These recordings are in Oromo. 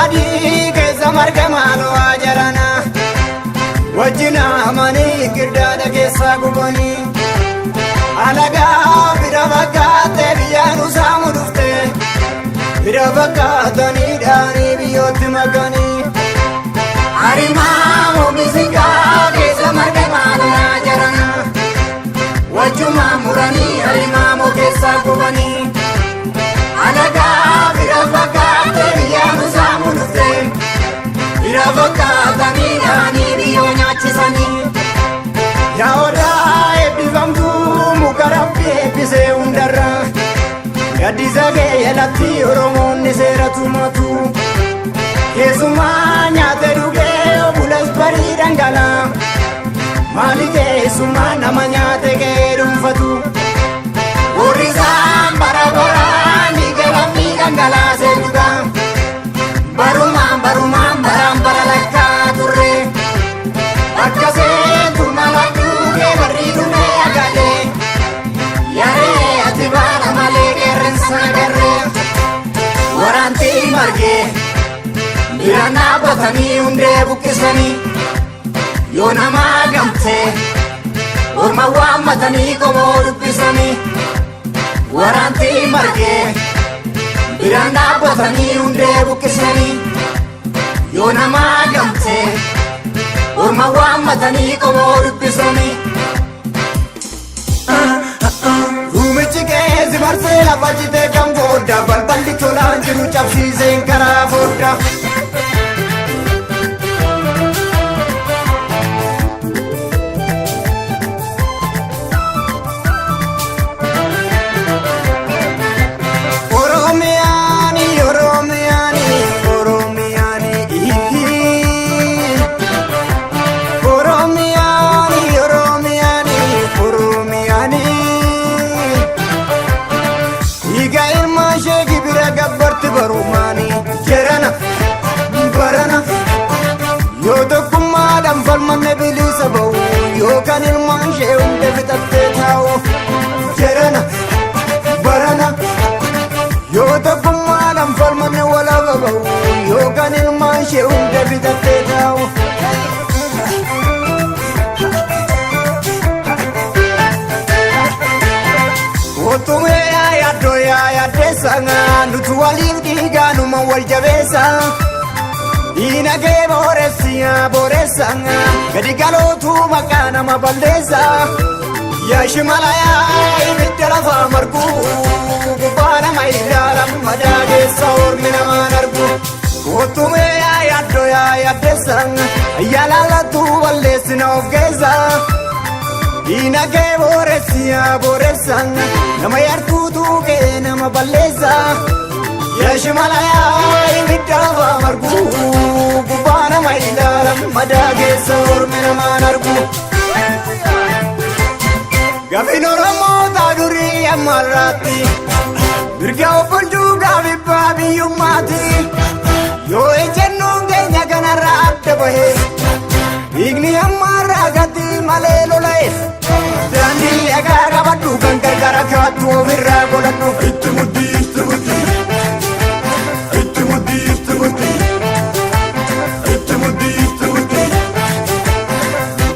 adii keessa marga maaloo ajarana wajjina amanii girdaadha keessaa gubanii alagaa bira fakkaatee biyyaanu saamu dhufte bira fakkaatanii dhaanii biyyootti makanii harimaa moomisingaa keessa marga maaloo ajarana wajjuma muranii harimaa moo keessaa gubanii alagaa bira fakkaatee biyyaanu saamu dhufte bira fakkaatanii dhaanii biyyoo nyaachisanii yaa odaa eebbifamtuu muka rabbi eebbisee hundarra gaddisa kee latti oromoonni seera tumatu keessumaa nyaate dhugee obulas barii dhangalaa maali keessumaa nama nyaate kee dhuunfatu warri isaan bara baraan dhiigalamni dhangalaasee dhugaa barumaan baraan bara lakkaa turre akka seentu mala dhugee barrii dhumee agalee yaree ati baala malee qeerransa agarree waraantii margee bira dhaabbatanii hundee buqqisanii yoo namaa gamtee orma waammatanii qomoo dubbisanii waraantii margee bira dhaabbatanii hundee buqqisanii yoo namaa gamtee orma waammatanii qomoo dubbisanii ruumichi keessa marsee lafa jitee kan boodda balballi tolaan jiru cabsiiseen karaa boodda falmanne bilisa ba'u yookaan ilmaan ishee hunda fixattee taa'u jedhana barana yoo tokkummaadhaan falmanne walaaba ba'u yookaan ilmaan ishee hunda fixattee taa'u. Otumee yaaddoo yaaddeessa nuti waliin dhiigaanuma wal jabeessa. Diinagee booressa gadi galootu maqaa nama balleessa yaa shimalayaa ibidda lafaa margu gubbaa nama ilaalan madaa keessa ormi namaan argu kootumee yaaddoo yaaddeessa yaalaalatu balleessina of keessa diinagee booressa nama yartuutu kee nama balleessa yaa shimalayaa ibidda lafaa margu gubbaa nama ilaalan madaa keessa ormi namaan argu gaaffiin oromoota durii ammarraatti mirga obbolchuu gaafibbaa biyyummaati yoo ejjennoon keenya kanarraa adda bahee dhiigni ammarraa gatti malee lola'e daandii dhagaa qabadhu kan gargara kaattu ofirraa godhadhu itti muddii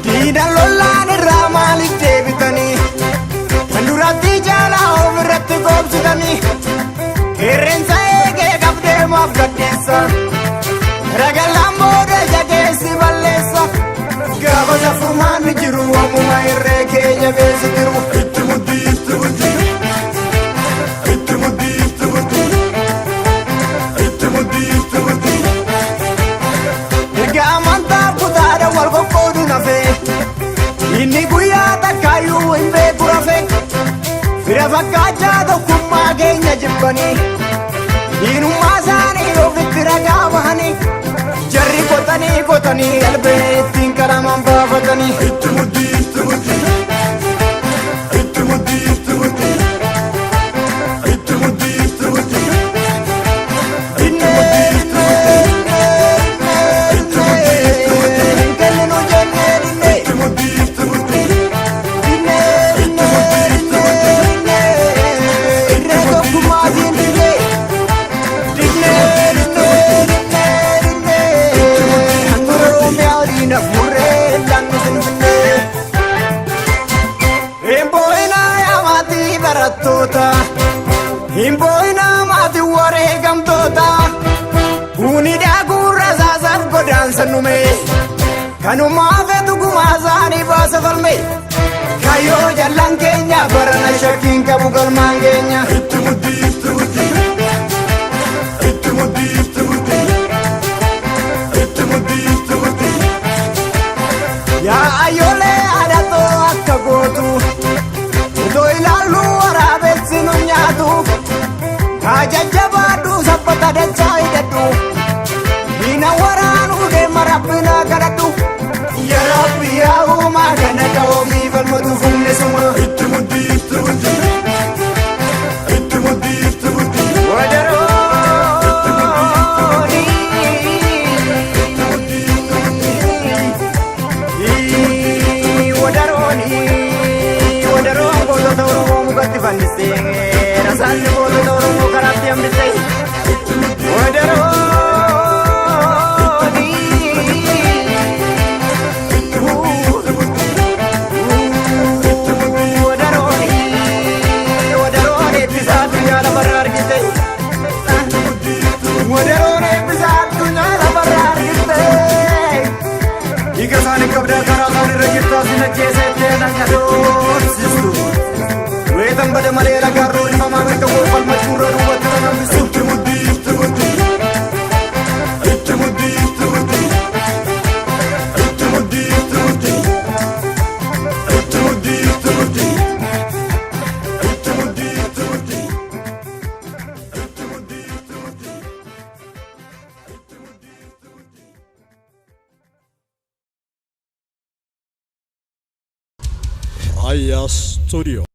diidan lollaan irraa maaliif deebitanii kan duratti jaalaa ofirratti goobsitanii qeerransa eegee qabdeemaaf gaddeessa ragalaan booda jageessi balleessa gaafa saffumaan ni jiru ammuma irree kee jabeessi jiru itti muddii erga amantaaf kutaadha wal qoqqoodu nafee inni guyyaa takkaayyuu hin beeku rafee fira fakkaachaa tokkummaa keenya jibbanii diinummaa isaanii ofitti ragaa bahanii jarri qotanii albee ittiin qaraman baafatanii itti muddii sannume kanuma fetu gumaazani baasa falme kayo jallan keenya barana shakkiin qabu galmaan keenya itti muddi yaa ayyoolee adatoo akka gootu utoo ilaallu waraabessi nu nyaatu kaa jajjabaadhu sabbata dachaa hidhadhu diina waraanuu deema rabbina kadhadhu yaa rabbi yaa uumaa kana qawoomii falmatu humne suma itti muddi Rasanya bodoh dorong karat yang bisa wadaroni wadaroni bisa tinggal berar kita wadaroni bisa tinggal berar kita jika sana kabda karatan registrasi najasa tenang aduh sistu wetan pada malera garro di mama mereka wolfal majura ruwat tanam bisu temudi Aya Studio.